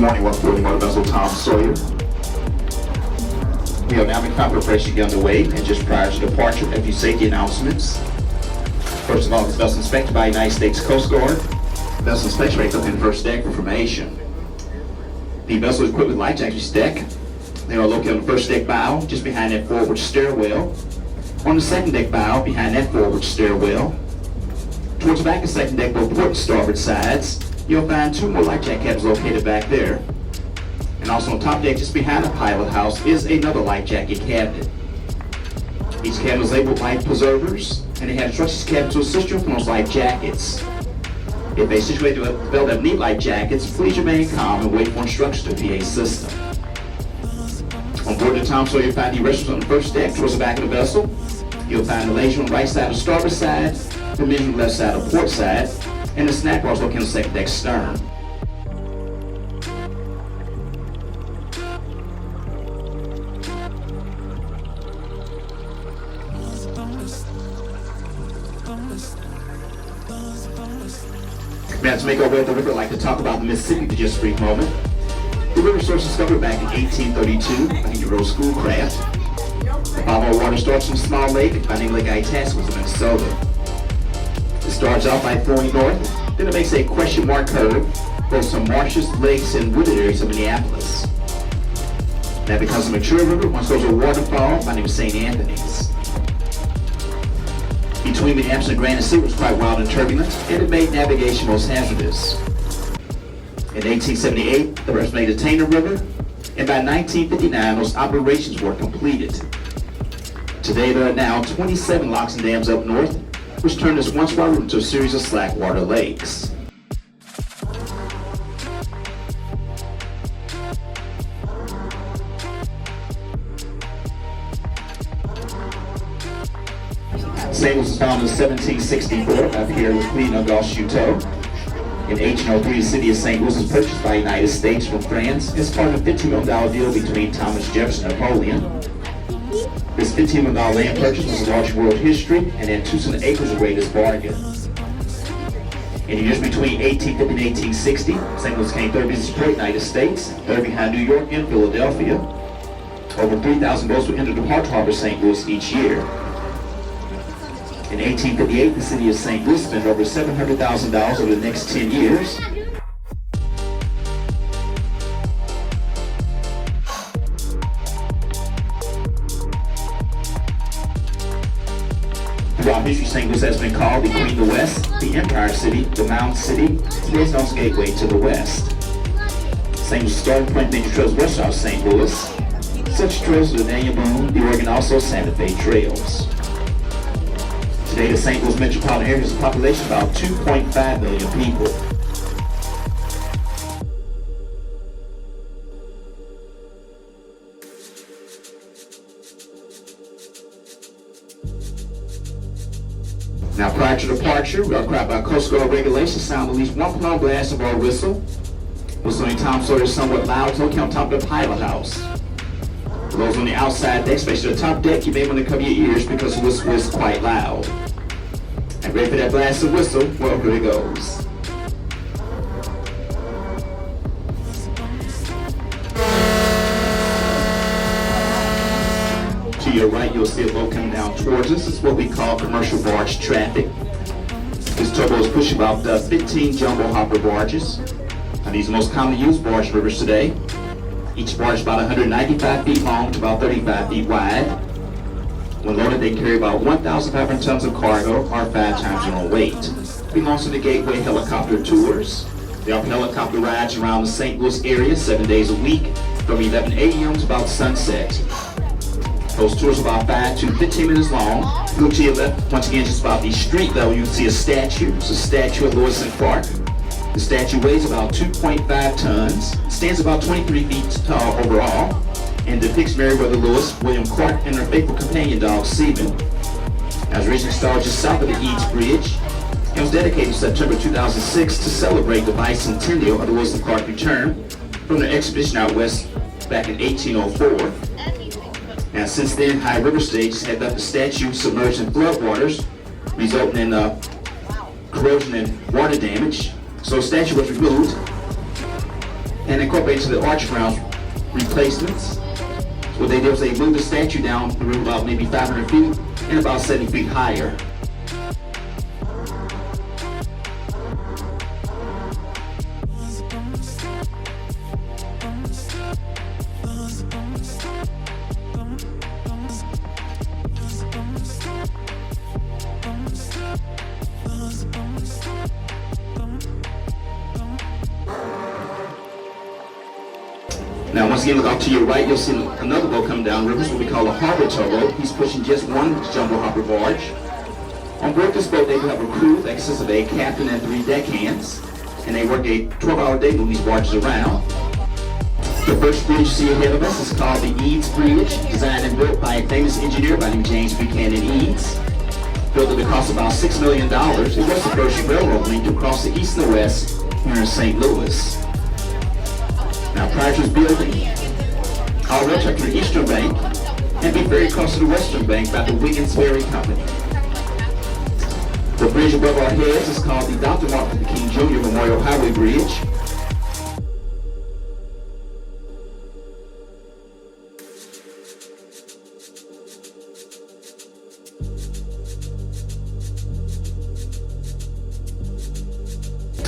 Good morning, welcome to Motor Vessel Tom Sawyer. We have now Macarthur preparation get underway, and just prior to departure, a few safety announcements. First of all, this vessel inspected by United States Coast Guard. Vessel inspection rate up in the first deck for information. The vessel is equipped with life jackets deck. They are located on the first deck bow, just behind that forward stairwell. On the second deck bow, behind that forward stairwell. Towards the back of the second deck, both port and starboard sides, you'll find two more life jacket cabins located back there. And also on top deck, just behind the pilot house, is another life jacket cabinet. Each cabinet is labeled life preservers, and they have instructions cabinet to assist you from those life jackets. If a situation develop that need life jackets, please remain calm and wait for instructions to the PA system. On board the Tom Sawyer, you'll find the restrooms on the first deck towards the back of the vessel. You'll find the leisure on the right side of the starboard side, the men's on the left side of the port side, and the snack bars located on the second deck stern. Now, to make our way up the river, I'd like to talk about the Mississippi for just a brief moment. The river source discovered back in 1832 by the Road Schoolcraft. The bottom of the water starts from a small lake by name Lake Itasca, Minnesota. It starts out by flowing north, then it makes a question mark curve, goes to marshes, lakes, and wooded areas of Minneapolis. That becomes a mature river once goes to a waterfall by name St. Anthony's. Between Minneapolis and Granite City was quite wild and turbulent, and it made navigation most hazardous. In 1878, the rest made the Tanner River, and by 1959, those operations were completed. Today, there are now 27 locks and dams up north, which turned this once wild river into a series of slackwater lakes. St. Louis was founded in 1764 up here with Queen Auguste Chouteau. In 1803, the city of St. Louis was purchased by the United States from France as part of a $15 million deal between Thomas Jefferson and Napoleon. This $15 million land purchase was the largest in world history, and then 200 acres of greatest bargain. In the years between 1850 and 1860, St. Louis came third business port in the United States, third behind New York and Philadelphia. Over 3,000 boats would enter the harbor of St. Louis each year. In 1858, the city of St. Louis spent over $700,000 over the next 10 years. Throughout history, St. Louis has been called the Queen of the West, the Empire City, the Mountain City, today's known as Gateway to the West. St. Louis starting point major trails west of St. Louis. Such trails are the Daniel Boone, the Oregon, also Santa Fe trails. Today, the St. Louis metropolitan area has a population of about 2.5 million people. Now, prior to departure, we are required by Coast Guard regulations sound at least one prolonged blast of our whistle. Whistling Tom Sawyer is somewhat loud, so on top of the pilot house. For those on the outside deck, especially the top deck, you may want to cover your ears because the whistle is quite loud. And ready for that blast of whistle? Well, here it goes. To your right, you'll see a boat coming down towards us. This is what we call commercial barge traffic. This towboat is pushing about 15 jumbo hopper barges. Now, these are the most commonly used barge rivers today. Each barge is about 195 feet long to about 35 feet wide. When loaded, they carry about 1,500 tons of cargo, or 5 times their own weight. It belongs to the Gateway Helicopter Tours. They offer helicopter rides around the St. Louis area 7 days a week, from 11 a.m. to about sunset. Those tours are about 5 to 15 minutes long. Look to your left, once again, just about the street level, you can see a statue. It's a statue of Lewis and Clark. The statue weighs about 2.5 tons, stands about 23 feet tall overall, and depicts Meriwether Lewis, William Clark, and their faithful companion dog, Seaman. It was originally installed just south of the Eads Bridge, and was dedicated in September 2006 to celebrate the bicentennial of the Lewis and Clark return from their expedition out west back in 1804. Now, since then, high river stages have left the statue submerged in floodwaters, resulting in corrosion and water damage. So the statue was removed, and incorporated to the arch grounds replacements. What they did was they moved the statue down the room about maybe 500 feet and about 70 feet higher. Now, once again, look off to your right, you'll see another boat coming down river, what we call a harbor towboat. He's pushing just one jumbo hopper barge. On board this boat, they do have a crew that consists of a captain and 3 deckhands, and they work a 12-hour day moving these barges around. The first bridge you see ahead of us is called the Eads Bridge, designed and built by a famous engineer by the name of James Buchanan Eads. Built at a cost of about $6 million, it was the first railroad link to cross the east and the west here in St. Louis. Now, prior to its building, all rail track to the eastern bank and be ferried across to the western bank by the Wiggins Ferry Company. The bridge above our heads is called the Dr. Martin Luther King Jr. Memorial Highway Bridge.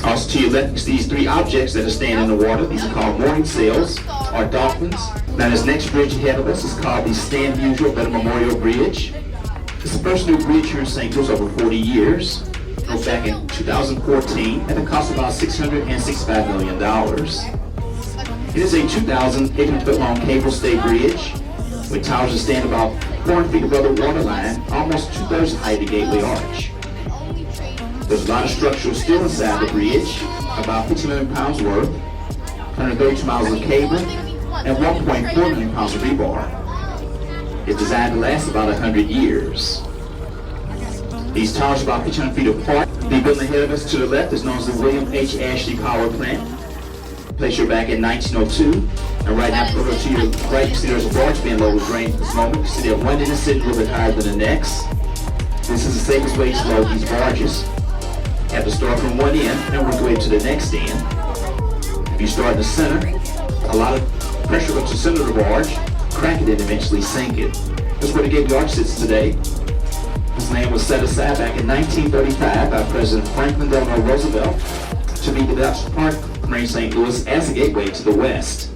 Also to your left, you see these 3 objects that are standing in the water. These are called mooring sails, or dolphins. Now this next bridge ahead of us is called the Stand Usual Better Memorial Bridge. It's the first new bridge here in St. Louis over 40 years. Built back in 2014 at a cost of about $665 million. It is a 2,800 foot long cable stay bridge with towers that stand about 400 feet above the waterline, almost 2/3 the height of the Gateway Arch. There's a lot of structural steel inside the bridge, about 50 million pounds worth, 132 miles of cable, and 1.4 million pounds of rebar. It's designed to last about 100 years. These towers are about 1,500 feet apart. The building ahead of us to the left is known as the William H. Ashley Power Plant. Placed here back in 1902. And right now, over to your right, you see there's a barge being loaded with grain at this moment. You see that one end is sitting a little bit higher than the next. This is the safest way to load these barges. You have to start from one end and work your way to the next end. If you start in the center, a lot of pressure up to the center of the barge, crack it and eventually sink it. That's where the Gateway Arch sits today. This land was set aside back in 1935 by President Franklin Delano Roosevelt to meet the Dutch Park from St. Louis as a gateway to the west.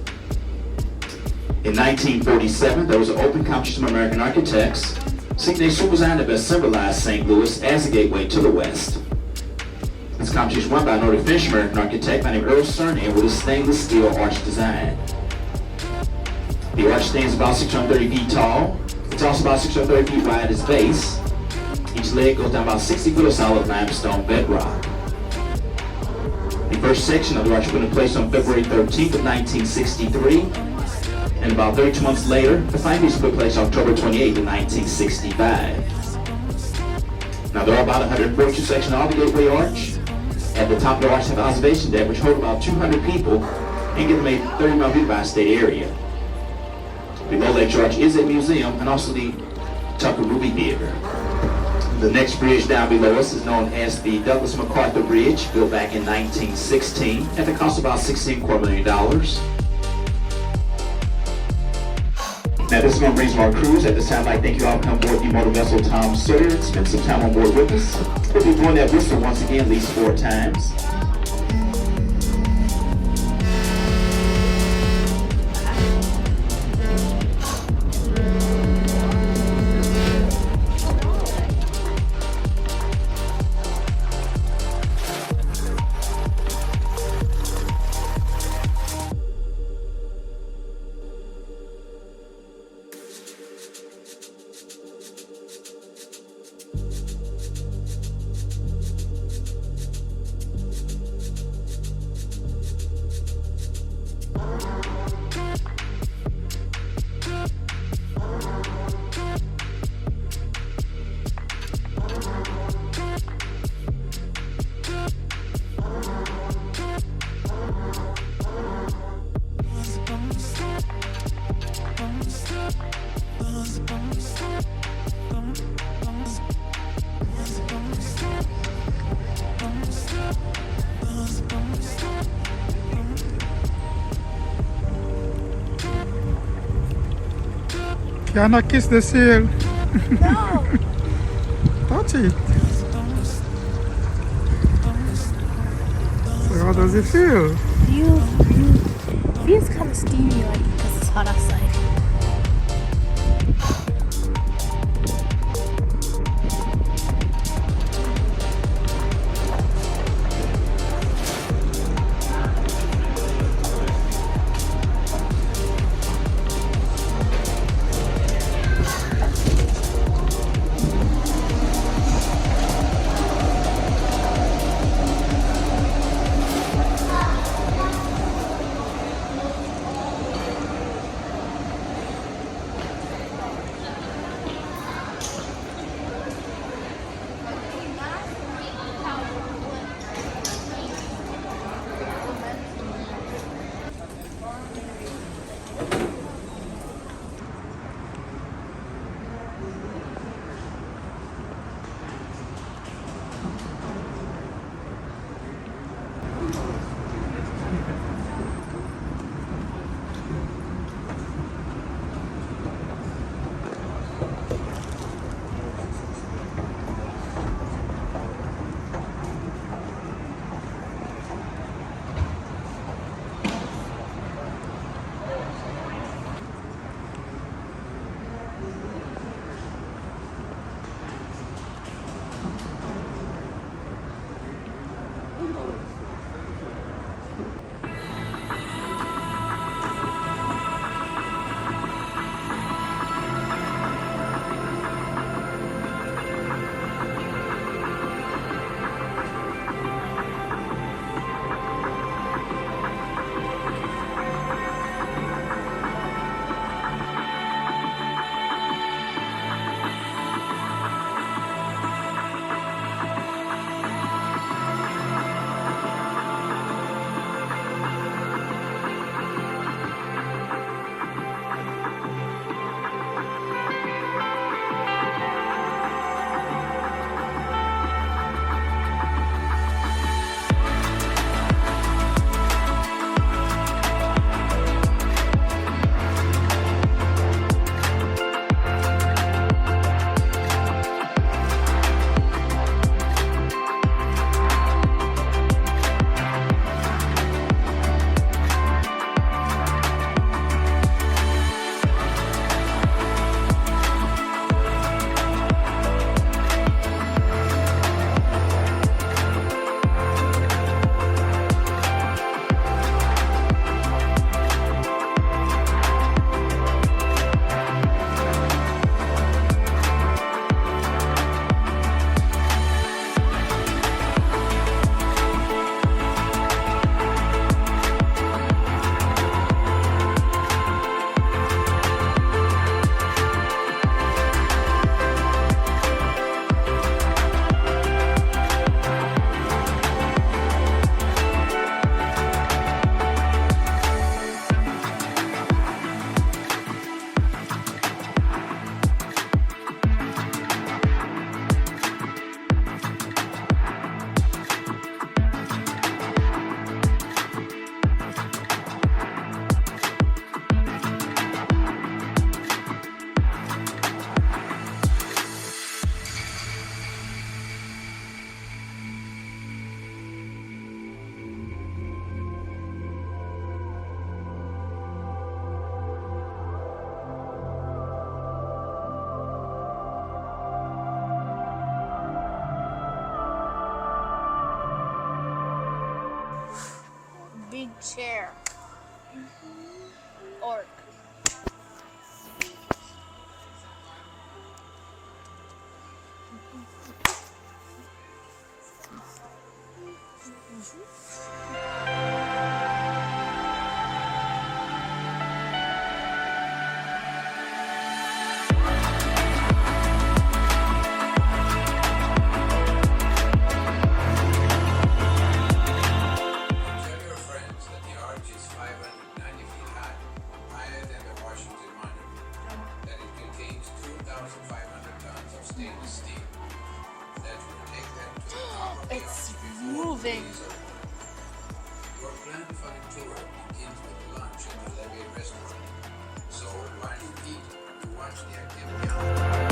In 1947, there was an open competition of American architects seeking a super design that best symbolized St. Louis as a gateway to the west. This competition won by an already finished American architect by the name of Earl Cernan with a stainless steel arch design. The arch stands about 630 feet tall. It's also about 630 feet wide at its base. Each leg goes down about 60 feet of solid limestone bedrock. The first section of the arch was put in place on February 13th of 1963. And about 32 months later, the final piece was put in place on October 28th of 1965. Now there are about 142 sections of the Gateway Arch. At the top of the arch, have an observation deck which hold about 200 people and give them a 30-mile view by state area. Below that arch is a museum and also the Tucker Movie Theater. The next bridge down below us is known as the Douglas Macarthur Bridge, built back in 1916 at the cost of about $16.25 million. Now this is going to bring some of our crews. At this time, I thank you all come aboard the motor vessel Tom Sawyer and spend some time on board with us. We'll be doing that whistle once again at least 4 times. Cannot kiss the seal. No. Touch it. So how does it feel? Feels kind of steamy, like because it's hot outside. Big chair. Orc. It's moving. Your plan for the tour begins with lunch at the Levy restaurant. So while you eat, you watch the activity on.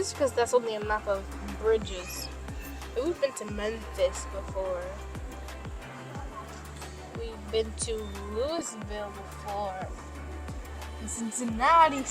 This is because that's only a map of bridges. We've been to Memphis before. We've been to Louisville before. Cincinnati.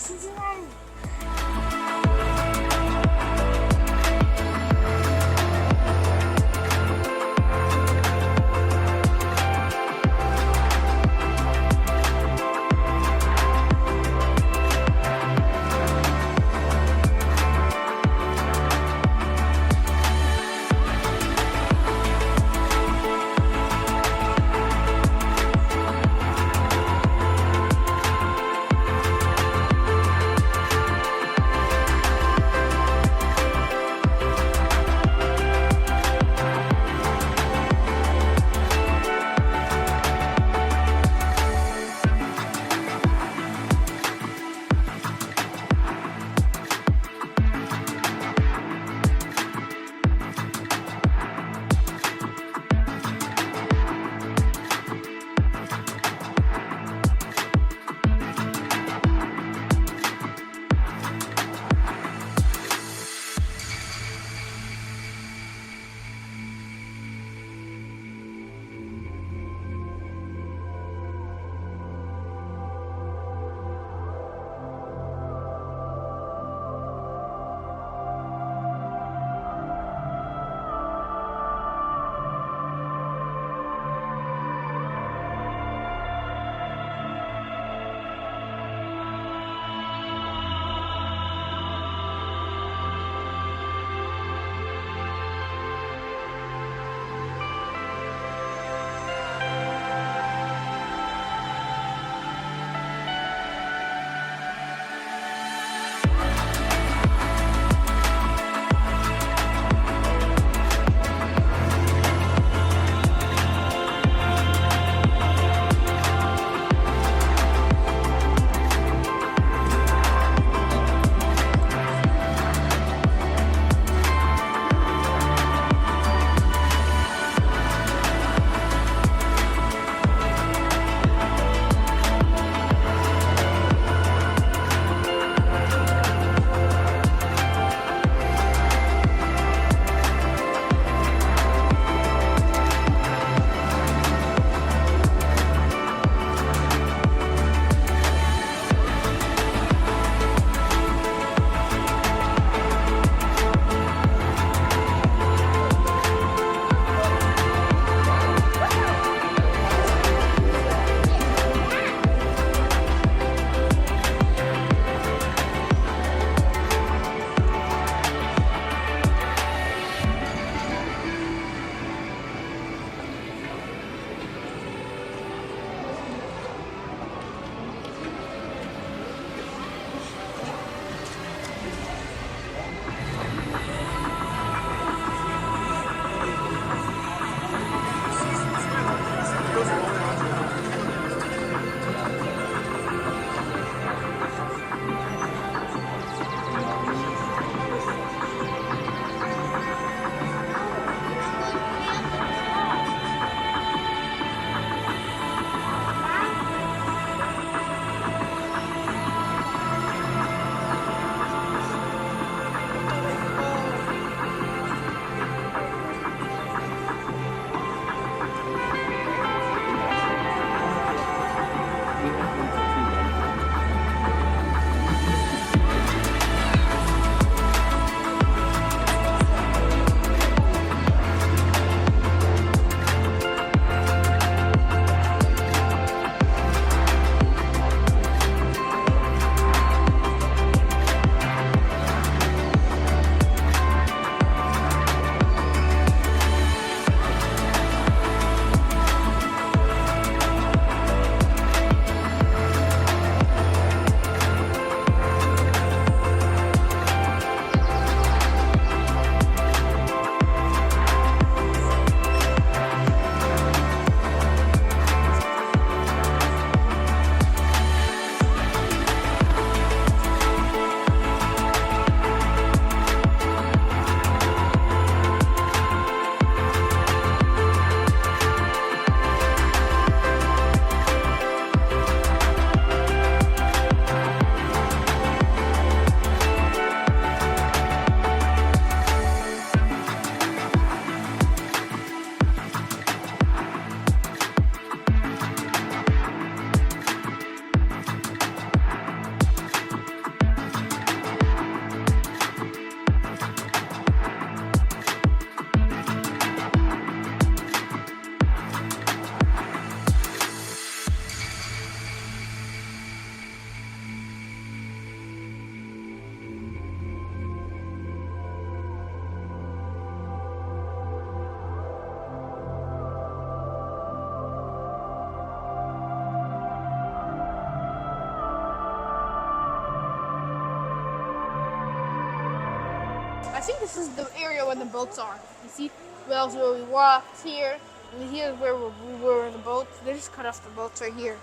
I think this is the area where the boats are. You see, where we walked here, and here's where we were in the boats. They just cut off the boats right here.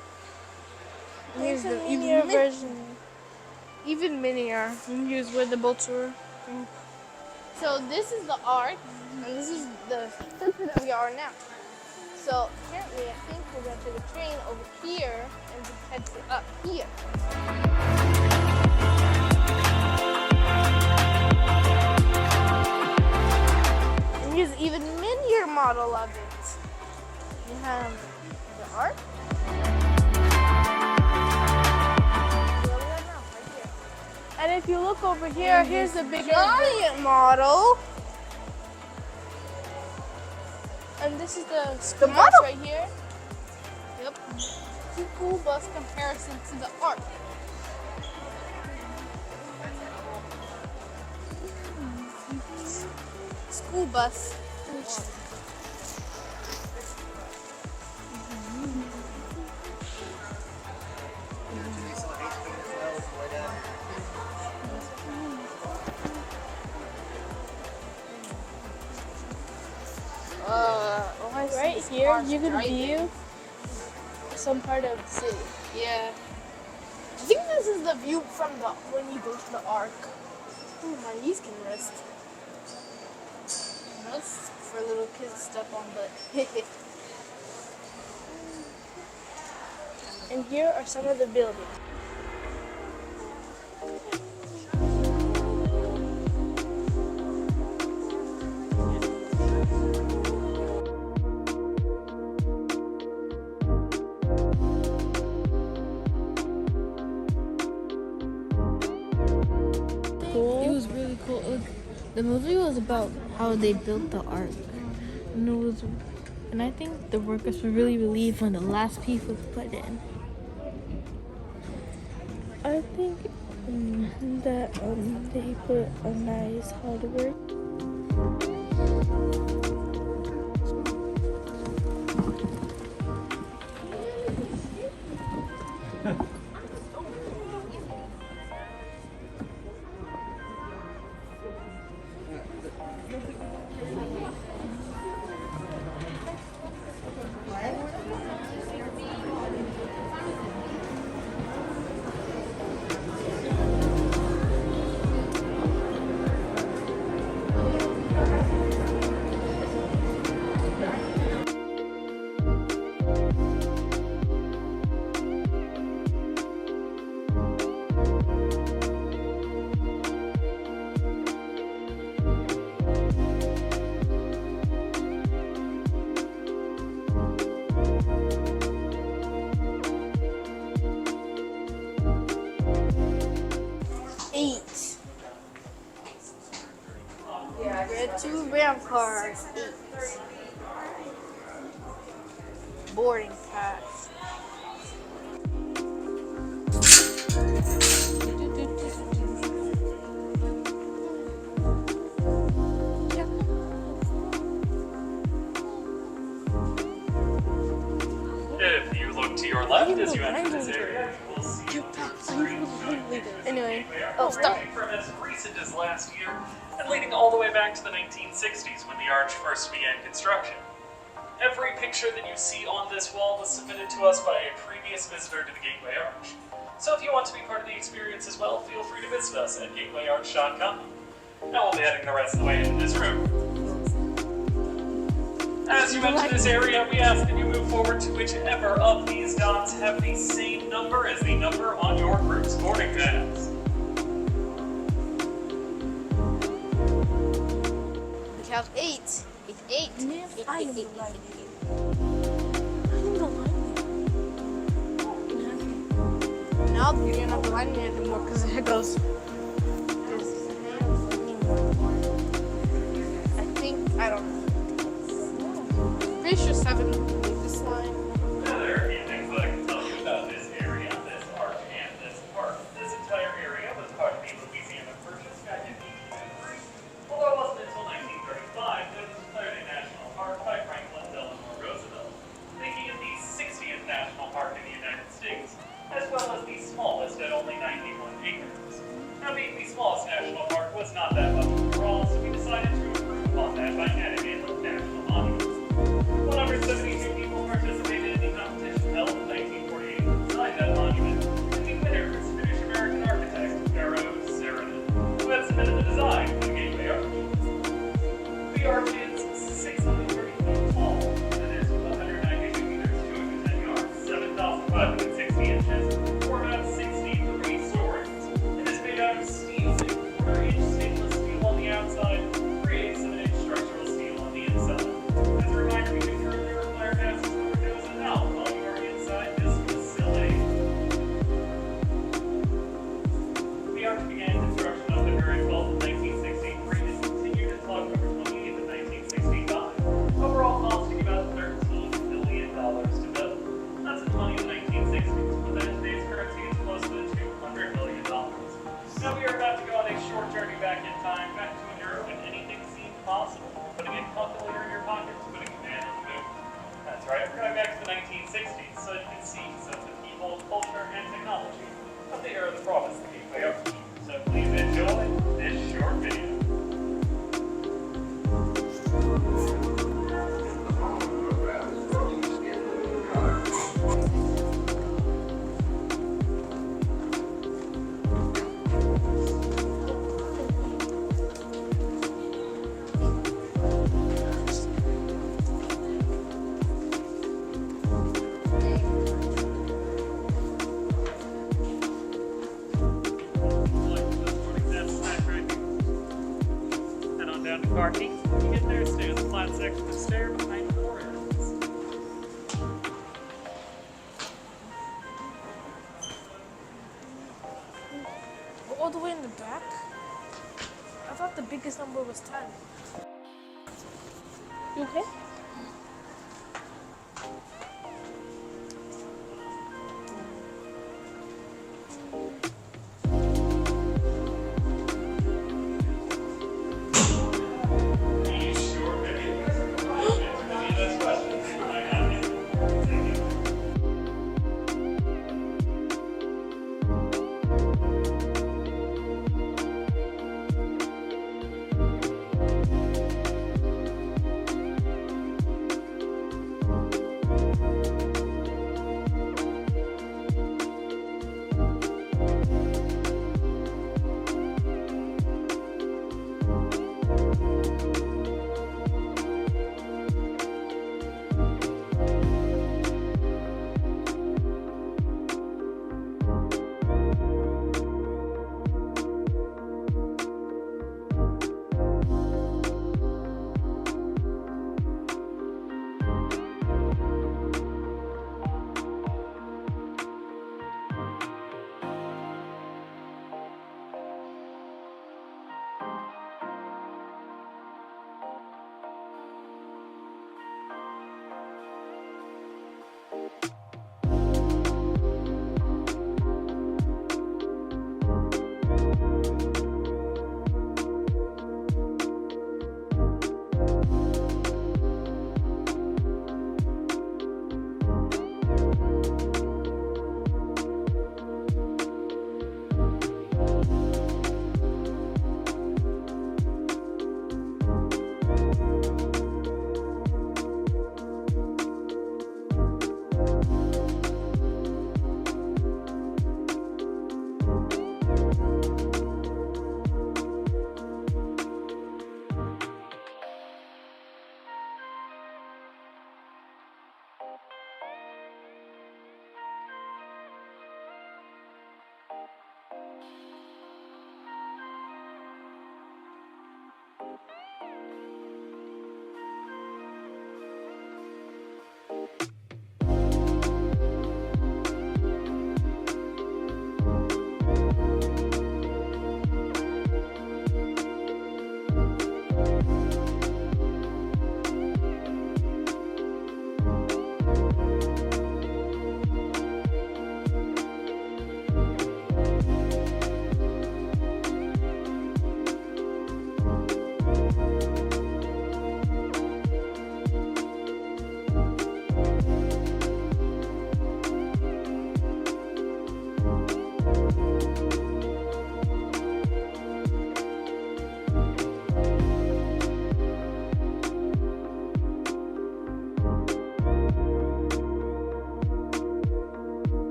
And here's the linear version. even minier. And here's where the boats were. So this is the arc, and this is the center that we are now. So apparently, I think we're going to take a train over here and just head to up here. And here's an even minier model of it. You have the arc. Where we are now, right here. And if you look over here, here's a bigger Giant model. And this is the The school bus model. right here. Yep. School bus comparison to the arc. School bus. Right here, you can view some part of the city. Yeah. I think this is the view from the when you go to the arc. Ooh, my knees can rest. That's for little kids to step on, but And here are some of the buildings. It was really cool. The movie was about how they built the ark, and I think the workers were really relieved when the last piece was put in. I think that they put a nice hardware. two ram cars. 8. Boarding pass. If you look to your left as you enter this area, you will see Anyway, oh, stop. from as recent as last year and leading all the way back to the 1960s when the arch first began construction. Every picture that you see on this wall was submitted to us by a previous visitor to the Gateway Arch. So if you want to be part of the experience as well, feel free to visit us at gatewayarch.com. Now we'll be heading the rest of the way into this room. As you enter this area, we ask that you move forward to whichever of these dots have the same number as the number on your group's boarding pass. We have 8. It's 8. Now you're not lining it anymore because it goes. I don't know. Pretty sure 7 this line. Now there are a few things that I can tell you about this area, this arch, and this park. This entire area was part of the Louisiana Purchase back in 1803, although it wasn't until 1935 that it was declared a national park by Franklin Delano Roosevelt, making it the 60th national park in the United States, as well as the smallest at only 91 acres. Now, being the smallest national park was not that much of a draw, so here are the promises we are. So please enjoy this short video. Head on down to parking. When you get there, stay on the flat section of the stair behind the door ends. All the way in the back? I thought the biggest number was 10. You okay? These short videos are provided to any of those questions you might have. Thank you.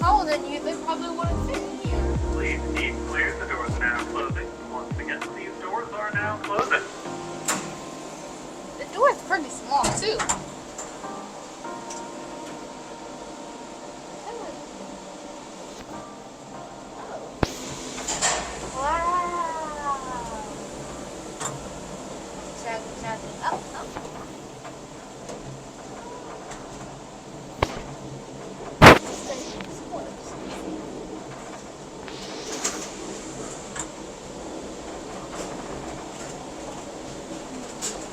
taller than you, they probably wouldn't fit in here. Please keep clear. The doors are now closing. Once again, these doors are now closing. The door is pretty small, too. Wow. Check it out.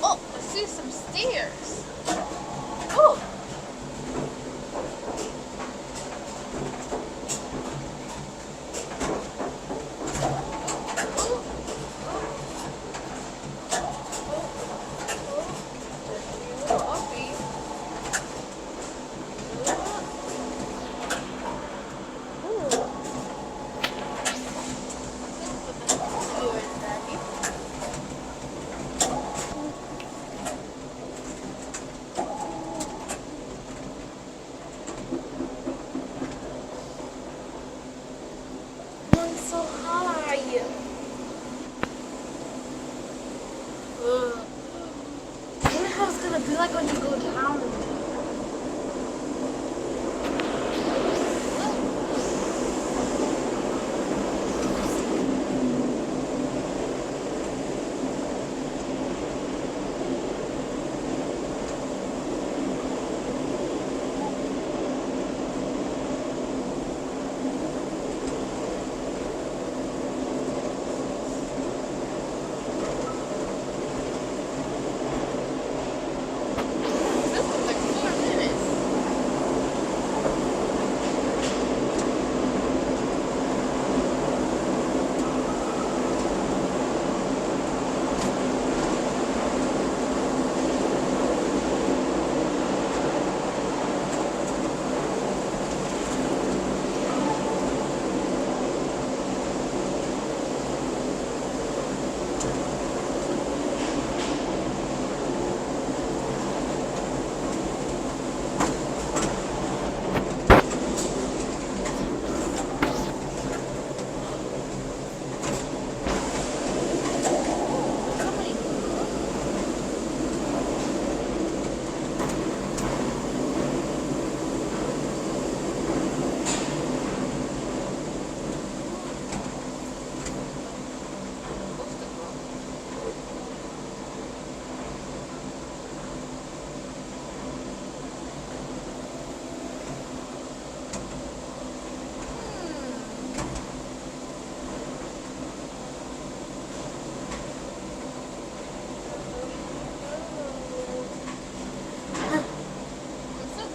Oh, I see some stairs.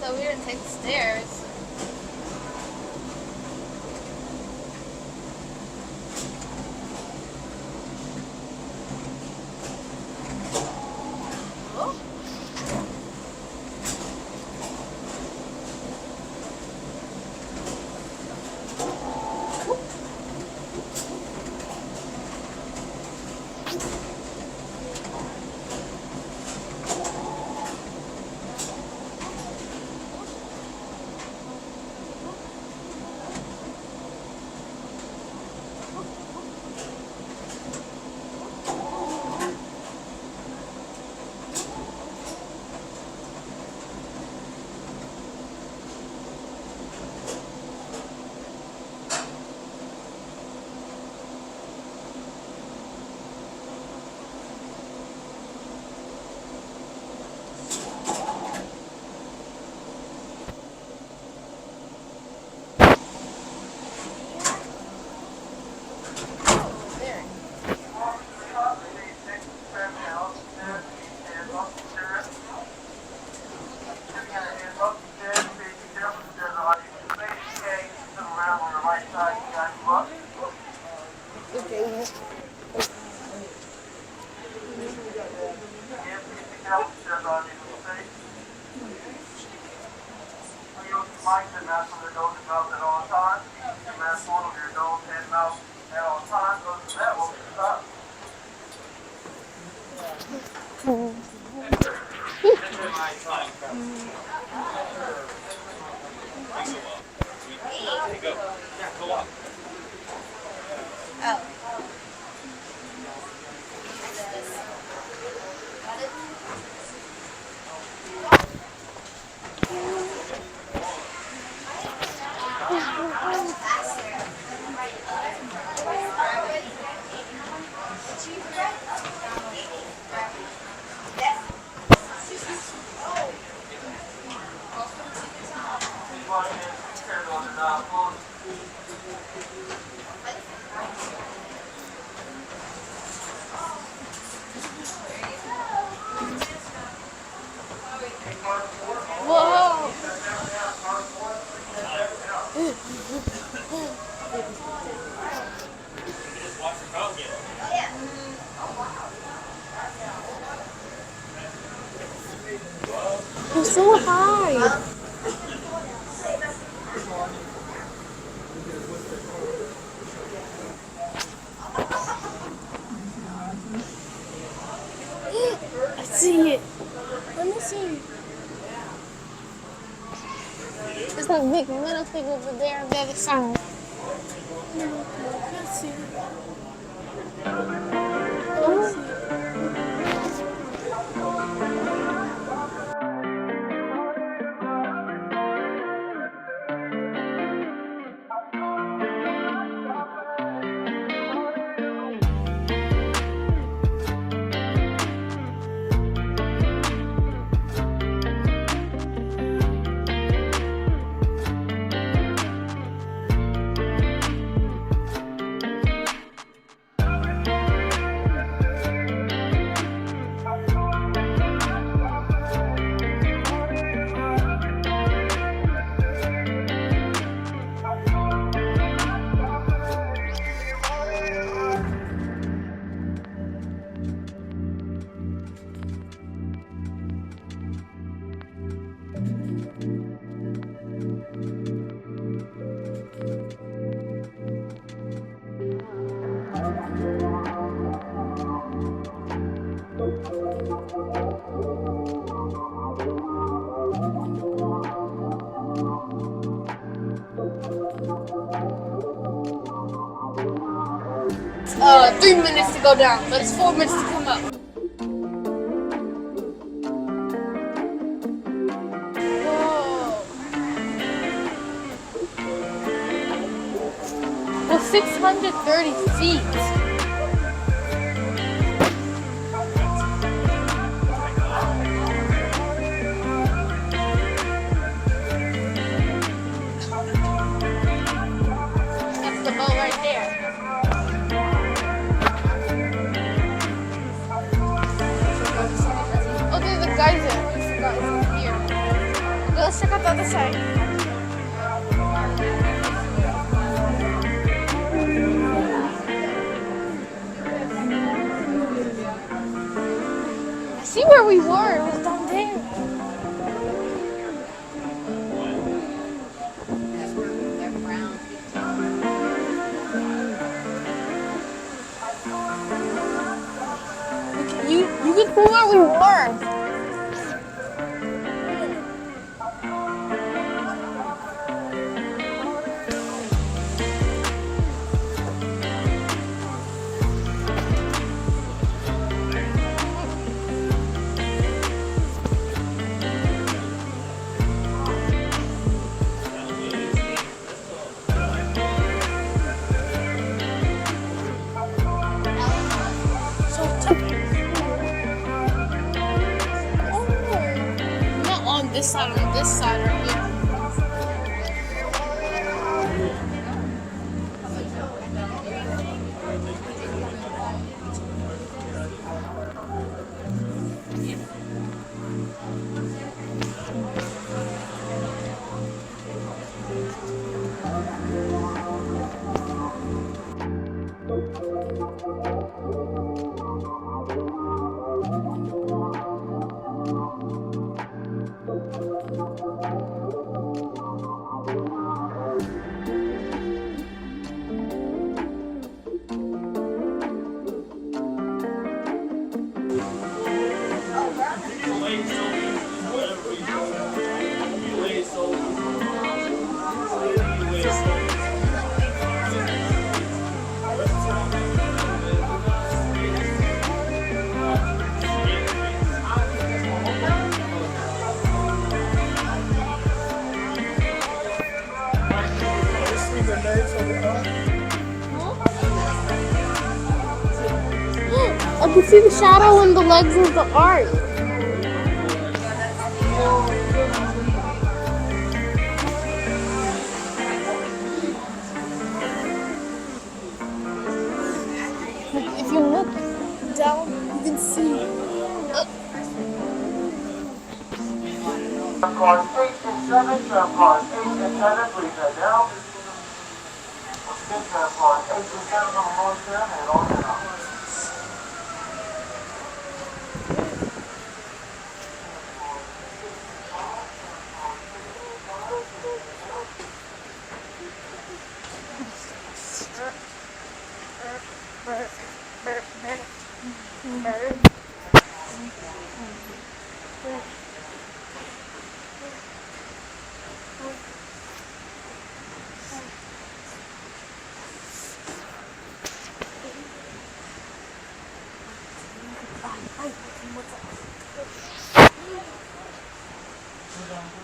thought we were gonna take the stairs. Whoa! It's so high. I see it. Let me see. There's a big little thing over there on the other side. Let's see. It's 3 minutes to go down, but it's 4 minutes to come up. Whoa. Well, 630 feet. Let's check out the other side. I see where we were. It was down there. You can see where we were. Not on this side right here. I can see the shadow and the legs of the art. If you look down, you can see. Cars 8 and 7, cars 8 and 7, please head down. Cars 8 and 7 on the north end and on down.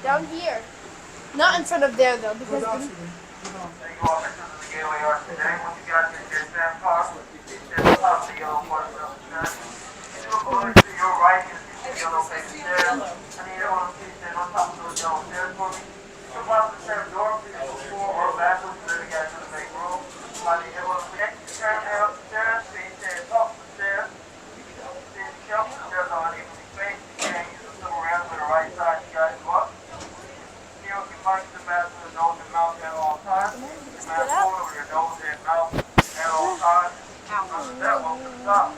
Down here. Not in front of there though, because Thank you all for choosing the Gateway Arts today. Once you guys get your stand park, it's just top of the yellow part of the stand. If you look over to your right, you can see the yellow paper stairs. I need everyone to please stand on top of those yellow stairs for me. You can walk the same door, please go forward or backwards, so you guys can make room. I need everyone to please turn down the stairs, please stand up the stairs. Please be careful, the stairs are unevenly spaced. You can't use the civil ramp to the right side, you guys go up. You can mic the mask with your nose and mouth at all times. The mask hold over your nose and mouth at all times. After that, welcome to the top.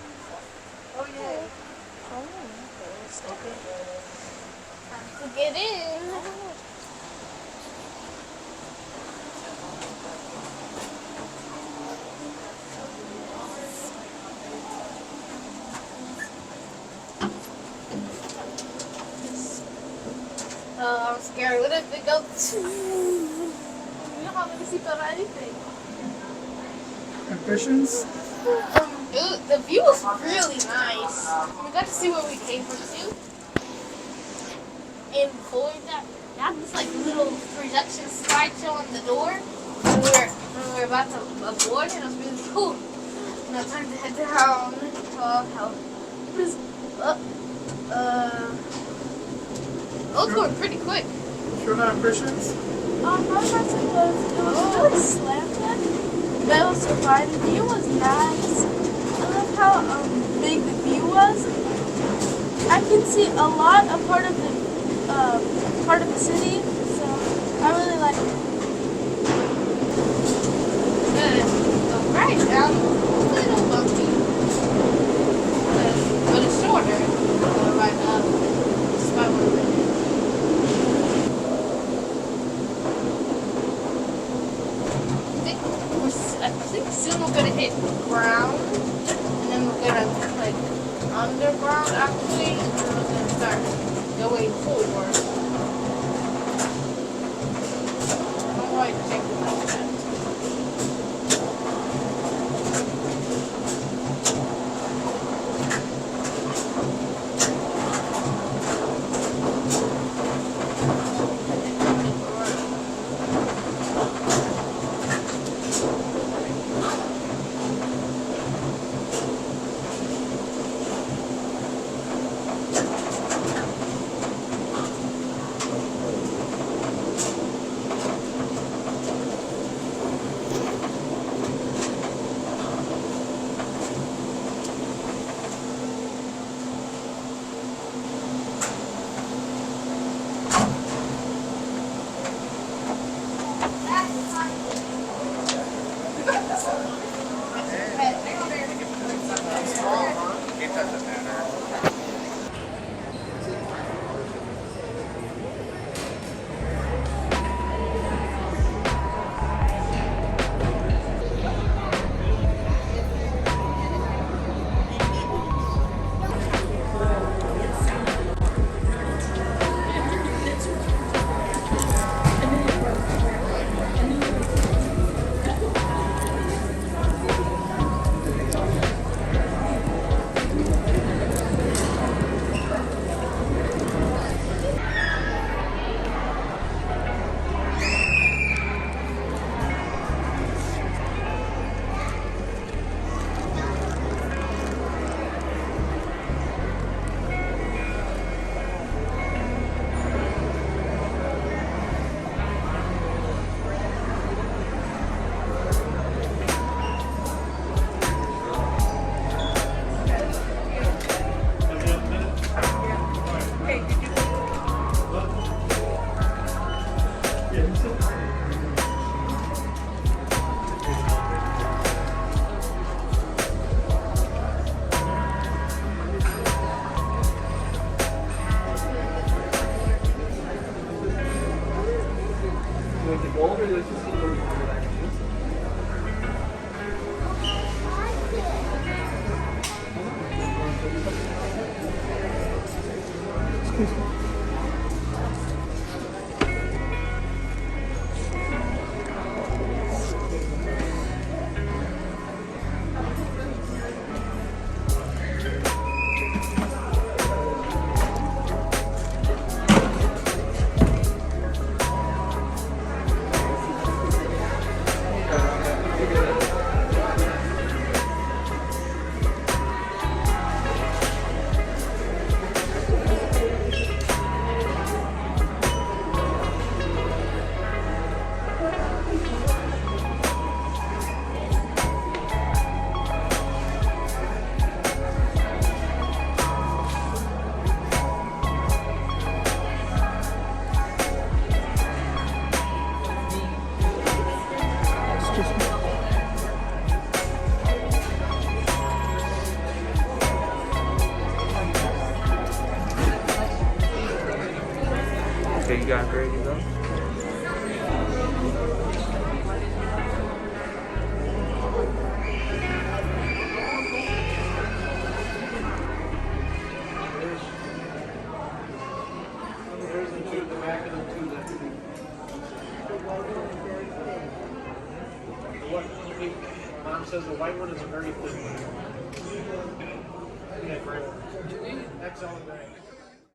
oh yeah. To get in. I'm scared. What if it goes? You know how many people are anything? Impressions? The view was really nice. We got to see where we came from too. And before that, they had this like little projection slideshow on the door when we were about to board, and it was really cool. Now time to head down. It was those were pretty quick. Show our impressions? My impression was it was really slanted, but it was fine. The view was nice. I love how big the view was. I can see a lot of part of the city Soon we're gonna hit ground, and then we're gonna click underground actually, and then we're gonna start going forward. I don't know why it's taking like that. Okay, you guys ready to go? Mom says the white one is a very thin one. Yeah, great one. XL and gray.